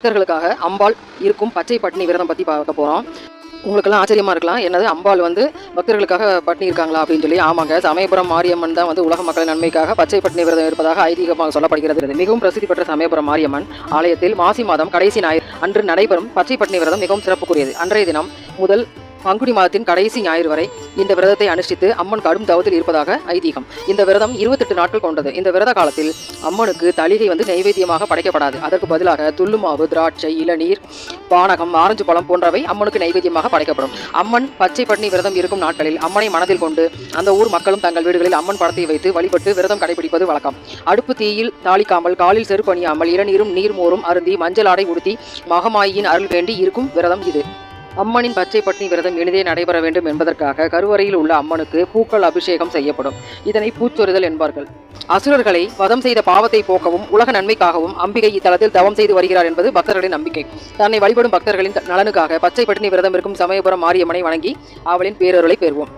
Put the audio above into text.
பக்தர்களுக்காக அம்பாள் இருக்கும் பச்சை பட்டினி விரதம் பற்றி பார்க்க போகிறோம். உங்களுக்கெல்லாம் ஆச்சரியமாக இருக்கலாம், என்னது அம்பாள் பக்தர்களுக்காக பட்டினி இருக்காங்களா அப்படின்னு சொல்லி. ஆமாங்க, சமயபுரம் மாரியம்மன் தான் உலக மக்களின் நன்மைக்காக பச்சை பட்டினி விரதம் இருப்பதாக ஐதீகமாக சொல்லப்படுகிறது. மிகவும் பிரசித்தி பெற்ற சமயபுரம் மாரியம்மன் ஆலயத்தில் மாசி மாதம் கடைசி ஞாயிறு அன்று நடைபெறும் பச்சை பட்டினி விரதம் மிகவும் சிறப்புக்குரியது. அன்றைய தினம் முதல் பங்குனி மாதத்தின் கடைசி ஞாயிறு வரை இந்த விரதத்தை அனுஷ்டித்து அம்மன் கடும் தவத்தில் இருப்பதாக ஐதீகம். இந்த விரதம் 28 நாட்கள் கொண்டது. இந்த விரத காலத்தில் அம்மனுக்கு தளிகை நைவேத்தியமாக படைக்கப்படாது. அதற்கு பதிலாக துள்ளுமாவு, திராட்சை, இளநீர், பானகம், ஆரஞ்சு பழம் போன்றவை அம்மனுக்கு நைவேத்தியமாக படைக்கப்படும். அம்மன் பச்சை பட்டினி விரதம் இருக்கும் நாட்களில் அம்மனை மனதில் கொண்டு அந்த ஊர் மக்களும் தங்கள் வீடுகளில் அம்மன் படத்தை வைத்து வழிபட்டு விரதம் கடைபிடிப்பது வழக்கம். அடுப்பு தீயில் தாளிக்காமல், காலில் செருப்பு அணியாமல், இளநீரும் நீர்மோரும் அருந்தி, மஞ்சள் ஆடை உடுத்தி மகமாயின் அருள் வேண்டி இருக்கும் விரதம் இது. அம்மனின் பச்சை பட்டினி விரதம் எளிதே நடைபெற வேண்டும் என்பதற்காக கருவறையில் உள்ள அம்மனுக்கு பூக்கள் அபிஷேகம் செய்யப்படும். இதனை பூச்சொரிதல் என்பார்கள். அசுரர்களை வதம் செய்த பாவத்தை போக்கவும் உலக நன்மைக்காகவும் அம்பிகை இத்தலத்தில் தவம் செய்து வருகிறார் என்பது பக்தர்களின் நம்பிக்கை. தன்னை வழிபடும் பக்தர்களின் நலனுக்காக பச்சை பட்டினி விரதம் இருக்கும் சமயபுரம் மாரியம்மனை வணங்கி அவளின் பேரருளை பெறுவோம்.